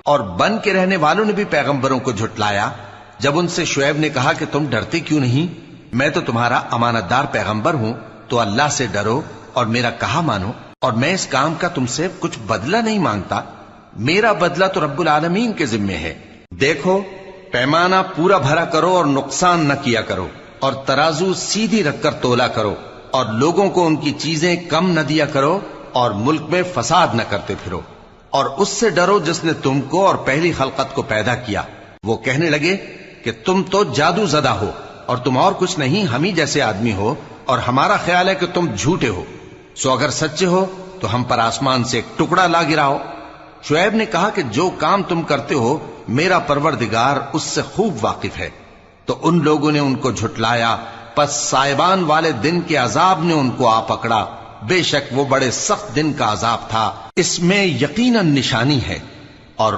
اور بن کے رہنے والوں نے بھی پیغمبروں کو جھٹلایا جب ان سے شعیب نے کہا کہ تم ڈرتے کیوں نہیں؟ میں تو تمہارا امانت دار پیغمبر ہوں، تو اللہ سے ڈرو اور میرا کہا مانو، اور میں اس کام کا تم سے کچھ بدلہ نہیں مانگتا، میرا بدلہ تو رب العالمین کے ذمے ہے۔ دیکھو پیمانہ پورا بھرا کرو اور نقصان نہ کیا کرو، اور ترازو سیدھی رکھ کر تولا کرو، اور لوگوں کو ان کی چیزیں کم نہ دیا کرو، اور ملک میں فساد نہ کرتے پھرو، اور اس سے ڈرو جس نے تم کو اور پہلی خلقت کو پیدا کیا۔ وہ کہنے لگے کہ تم تو جادو زدہ ہو، اور تم اور کچھ نہیں، ہم ہی جیسے آدمی ہو، اور ہمارا خیال ہے کہ تم جھوٹے ہو، سو اگر سچے ہو تو ہم پر آسمان سے ایک ٹکڑا لا گراؤ۔ شعیب نے کہا کہ جو کام تم کرتے ہو میرا پروردگار اس سے خوب واقف ہے۔ تو ان لوگوں نے ان کو جھٹلایا، پس سائبان والے دن کے عذاب نے ان کو آ پکڑا، بے شک وہ بڑے سخت دن کا عذاب تھا، اس میں یقیناً نشانی ہے۔ اور